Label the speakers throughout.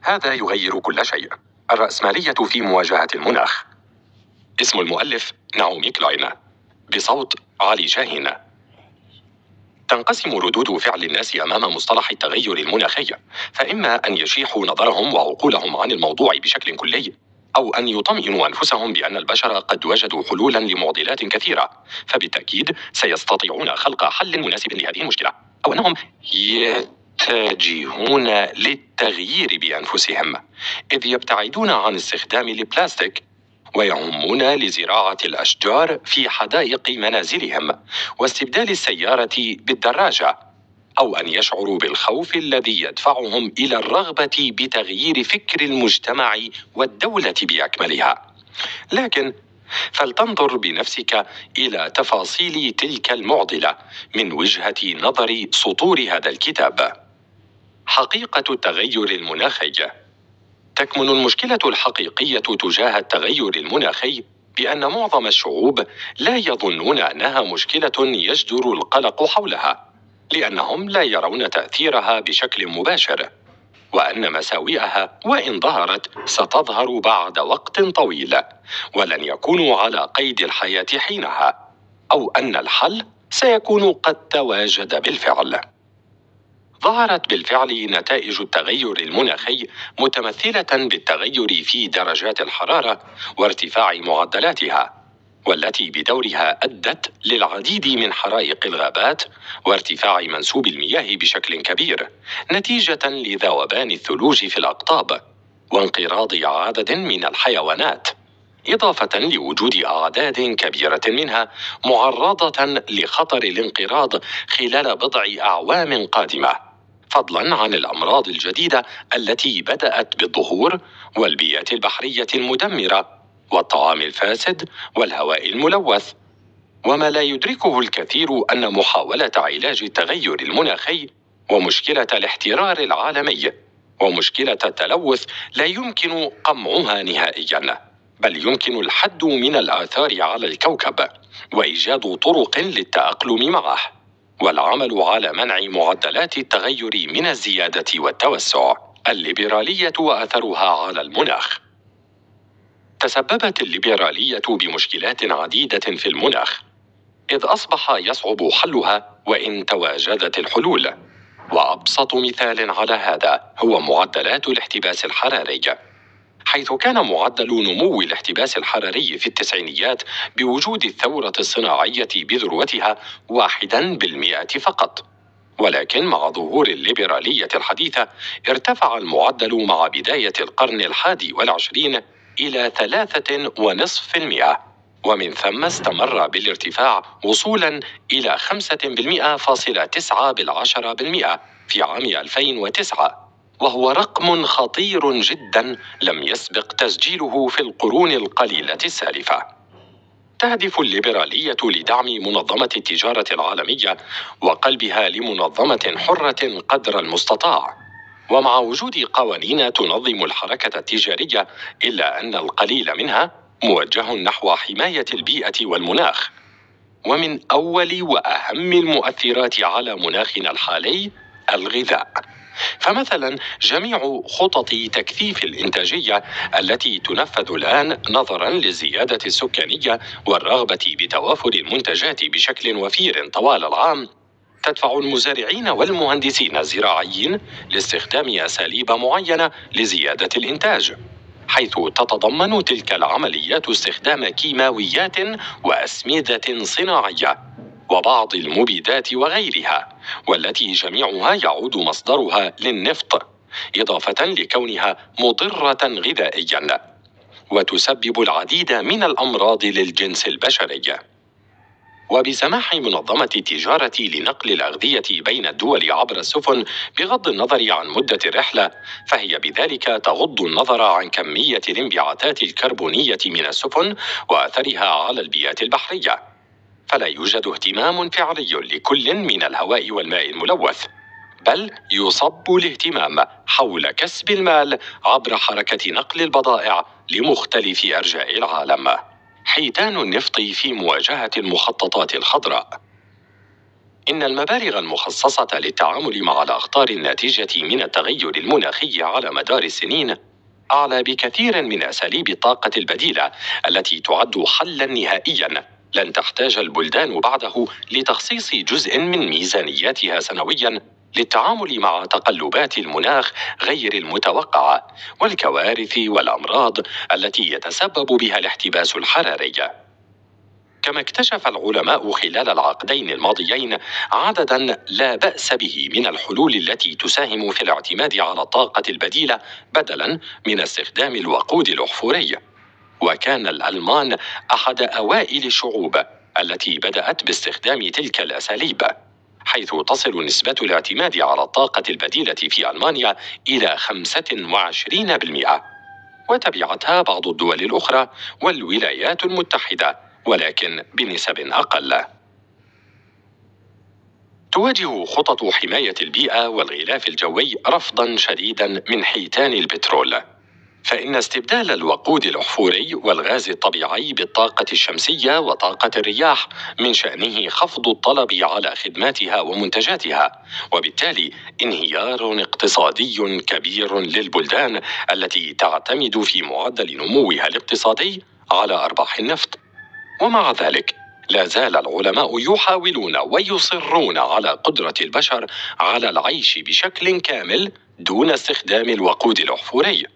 Speaker 1: هذا يغير كل شيء. الرأسمالية في مواجهة المناخ. اسم المؤلف نعومي كلاين، بصوت علي شاهين. تنقسم ردود فعل الناس أمام مصطلح التغير المناخي، فإما أن يشيحوا نظرهم وعقولهم عن الموضوع بشكل كلي، أو أن يطمئنوا أنفسهم بأن البشر قد وجدوا حلولا لمعضلات كثيرة، فبالتأكيد سيستطيعون خلق حل مناسب لهذه المشكلة، أو أنهم يتجهون للتغيير بأنفسهم، إذ يبتعدون عن استخدام البلاستيك ويهمون لزراعة الأشجار في حدائق منازلهم واستبدال السيارة بالدراجة، أو أن يشعروا بالخوف الذي يدفعهم إلى الرغبة بتغيير فكر المجتمع والدولة بأكملها. لكن فلتنظر بنفسك إلى تفاصيل تلك المعضلة من وجهة نظر سطور هذا الكتاب. حقيقة التغير المناخي. تكمن المشكلة الحقيقية تجاه التغير المناخي بأن معظم الشعوب لا يظنون أنها مشكلة يجدر القلق حولها، لأنهم لا يرون تأثيرها بشكل مباشر، وأن مساوئها وإن ظهرت ستظهر بعد وقت طويل، ولن يكونوا على قيد الحياة حينها، أو أن الحل سيكون قد تواجد بالفعل. ظهرت بالفعل نتائج التغير المناخي متمثلة بالتغير في درجات الحرارة وارتفاع معدلاتها، والتي بدورها أدت للعديد من حرائق الغابات وارتفاع منسوب المياه بشكل كبير نتيجة لذوبان الثلوج في الأقطاب وانقراض عدد من الحيوانات، إضافة لوجود أعداد كبيرة منها معرضة لخطر الانقراض خلال بضع أعوام قادمة، فضلا عن الأمراض الجديدة التي بدأت بالظهور والبيئة البحرية المدمرة والطعام الفاسد والهواء الملوث. وما لا يدركه الكثير أن محاولة علاج التغير المناخي ومشكلة الاحترار العالمي ومشكلة التلوث لا يمكن قمعها نهائيا، بل يمكن الحد من الآثار على الكوكب وإيجاد طرق للتأقلم معه والعمل على منع معدلات التغير من الزيادة والتوسع. الليبرالية وأثرها على المناخ. تسببت الليبرالية بمشكلات عديدة في المناخ، إذ أصبح يصعب حلها وإن تواجدت الحلول، وأبسط مثال على هذا هو معدلات الاحتباس الحراري، حيث كان معدل نمو الاحتباس الحراري في التسعينيات بوجود الثورة الصناعية بذروتها 1% فقط، ولكن مع ظهور الليبرالية الحديثة ارتفع المعدل مع بداية القرن 21 إلى 3.5%، ومن ثم استمر بالارتفاع وصولا إلى 5.9% في عام 2009، وهو رقم خطير جدا لم يسبق تسجيله في القرون القليلة السالفة. تهدف الليبرالية لدعم منظمة التجارة العالمية وقلبها لمنظمة حرة قدر المستطاع، ومع وجود قوانين تنظم الحركة التجارية، إلا أن القليل منها موجه نحو حماية البيئة والمناخ. ومن أول وأهم المؤثرات على مناخنا الحالي الغذاء، فمثلا جميع خطط تكثيف الإنتاجية التي تنفذ الآن نظرا للزيادة السكانية والرغبة بتوافر المنتجات بشكل وفير طوال العام تدفع المزارعين والمهندسين الزراعيين لاستخدام أساليب معينة لزيادة الإنتاج، حيث تتضمن تلك العمليات استخدام كيماويات وأسمدة صناعية وبعض المبيدات وغيرها، والتي جميعها يعود مصدرها للنفط، إضافة لكونها مضرة غذائيا وتسبب العديد من الأمراض للجنس البشري. وبسماح منظمة التجارة لنقل الأغذية بين الدول عبر السفن بغض النظر عن مدة الرحلة، فهي بذلك تغض النظر عن كمية الانبعاثات الكربونية من السفن وأثرها على البيئة البحرية، فلا يوجد اهتمام فعلي لكل من الهواء والماء الملوث، بل يصب الاهتمام حول كسب المال عبر حركة نقل البضائع لمختلف أرجاء العالم. حيتان النفط في مواجهة المخططات الخضراء. إن المبالغ المخصصة للتعامل مع الأخطار الناتجة من التغير المناخي على مدار السنين أعلى بكثير من أساليب الطاقة البديلة التي تعد حلاً نهائياً لن تحتاج البلدان بعده لتخصيص جزء من ميزانياتها سنوياً للتعامل مع تقلبات المناخ غير المتوقعة والكوارث والأمراض التي يتسبب بها الاحتباس الحراري. كما اكتشف العلماء خلال العقدين الماضيين عدداً لا بأس به من الحلول التي تساهم في الاعتماد على الطاقة البديلة بدلاً من استخدام الوقود الأحفوري. وكان الألمان أحد أوائل الشعوب التي بدأت باستخدام تلك الأساليب، حيث تصل نسبة الاعتماد على الطاقة البديلة في ألمانيا إلى 25%، وتبعتها بعض الدول الأخرى والولايات المتحدة، ولكن بنسب أقل. تواجه خطط حماية البيئة والغلاف الجوي رفضاً شديداً من حيتان البترول، فإن استبدال الوقود الأحفوري والغاز الطبيعي بالطاقة الشمسية وطاقة الرياح من شأنه خفض الطلب على خدماتها ومنتجاتها، وبالتالي انهيار اقتصادي كبير للبلدان التي تعتمد في معدل نموها الاقتصادي على أرباح النفط. ومع ذلك لا زال العلماء يحاولون ويصرون على قدرة البشر على العيش بشكل كامل دون استخدام الوقود الأحفوري،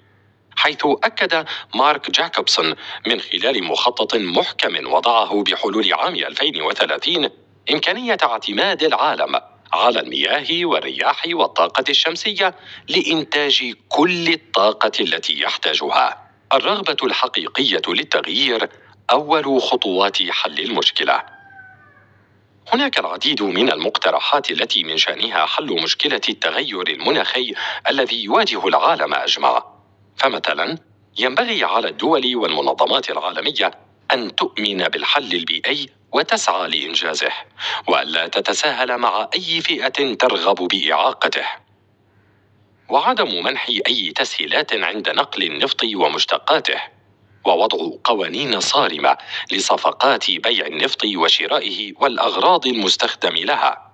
Speaker 1: حيث أكد مارك جاكوبسون من خلال مخطط محكم وضعه بحلول عام 2030 إمكانية اعتماد العالم على المياه والرياح والطاقة الشمسية لإنتاج كل الطاقة التي يحتاجها. الرغبة الحقيقية للتغيير أول خطوات حل المشكلة. هناك العديد من المقترحات التي من شأنها حل مشكلة التغير المناخي الذي يواجه العالم أجمع. فمثلا ينبغي على الدول والمنظمات العالمية أن تؤمن بالحل البيئي وتسعى لإنجازه، وألا تتساهل مع أي فئة ترغب بإعاقته، وعدم منح أي تسهيلات عند نقل النفط ومشتقاته، ووضع قوانين صارمة لصفقات بيع النفط وشرائه والأغراض المستخدم لها.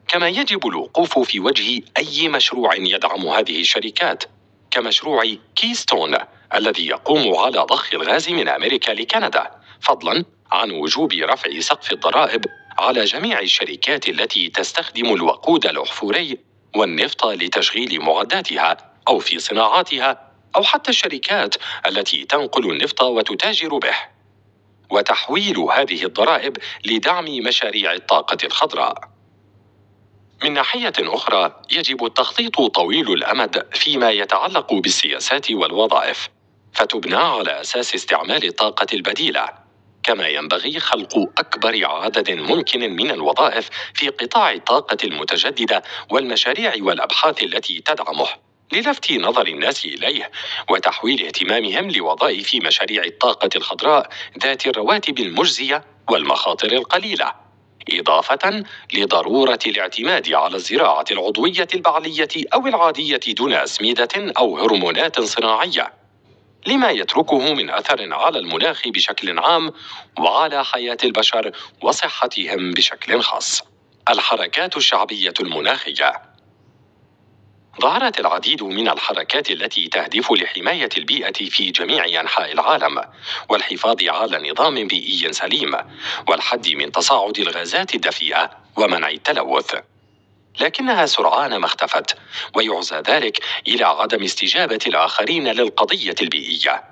Speaker 1: كما يجب الوقوف في وجه أي مشروع يدعم هذه الشركات، كمشروع كيستون الذي يقوم على ضخ الغاز من أمريكا لكندا، فضلاً عن وجوب رفع سقف الضرائب على جميع الشركات التي تستخدم الوقود الأحفوري والنفط لتشغيل معداتها أو في صناعاتها، أو حتى الشركات التي تنقل النفط وتتاجر به، وتحويل هذه الضرائب لدعم مشاريع الطاقة الخضراء. من ناحية أخرى يجب التخطيط طويل الأمد فيما يتعلق بالسياسات والوظائف، فتبنى على أساس استعمال الطاقة البديلة. كما ينبغي خلق أكبر عدد ممكن من الوظائف في قطاع الطاقة المتجددة والمشاريع والأبحاث التي تدعمه، للفت نظر الناس إليه وتحويل اهتمامهم لوظائف مشاريع الطاقة الخضراء ذات الرواتب المجزية والمخاطر القليلة، إضافة لضرورة الاعتماد على الزراعة العضوية البعلية أو العادية دون أسمدة أو هرمونات صناعية، لما يتركه من أثر على المناخ بشكل عام وعلى حياة البشر وصحتهم بشكل خاص. الحركات الشعبية المناخية. ظهرت العديد من الحركات التي تهدف لحماية البيئة في جميع أنحاء العالم والحفاظ على نظام بيئي سليم والحد من تصاعد الغازات الدفيئة ومنع التلوث، لكنها سرعان ما اختفت، ويعزى ذلك إلى عدم استجابة الآخرين للقضية البيئية،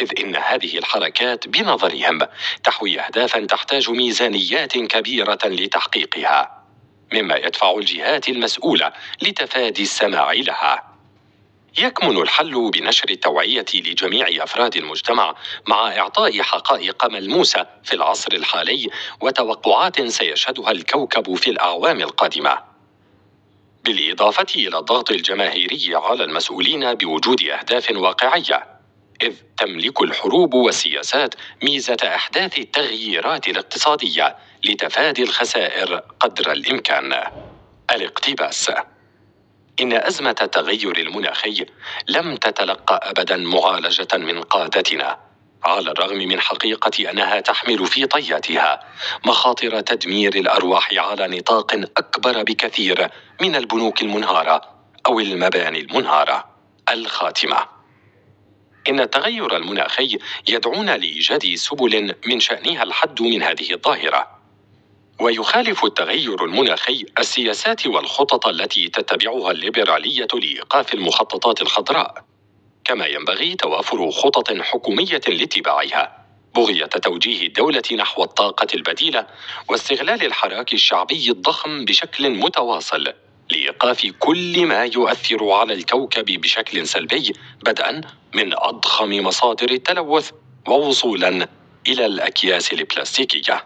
Speaker 1: إذ إن هذه الحركات بنظرهم تحوي أهدافا تحتاج ميزانيات كبيرة لتحقيقها، مما يدفع الجهات المسؤولة لتفادي السماع لها. يكمن الحل بنشر التوعية لجميع أفراد المجتمع مع إعطاء حقائق ملموسة في العصر الحالي وتوقعات سيشهدها الكوكب في الأعوام القادمة، بالإضافة إلى الضغط الجماهيري على المسؤولين بوجود أهداف واقعية، إذ تملك الحروب والسياسات ميزة إحداث التغييرات الاقتصادية لتفادي الخسائر قدر الإمكان. الاقتباس: إن أزمة التغير المناخي لم تتلقى أبدا معالجة من قادتنا، على الرغم من حقيقة أنها تحمل في طياتها مخاطر تدمير الأرواح على نطاق أكبر بكثير من البنوك المنهارة أو المباني المنهارة. الخاتمة: إن التغير المناخي يدعونا لإيجاد سبل من شأنها الحد من هذه الظاهرة، ويخالف التغير المناخي السياسات والخطط التي تتبعها الليبرالية لإيقاف المخططات الخضراء، كما ينبغي توافر خطط حكومية لاتباعها بغية توجيه الدولة نحو الطاقة البديلة واستغلال الحراك الشعبي الضخم بشكل متواصل لإيقاف كل ما يؤثر على الكوكب بشكل سلبي، بدءا من أضخم مصادر التلوث ووصولا إلى الأكياس البلاستيكية.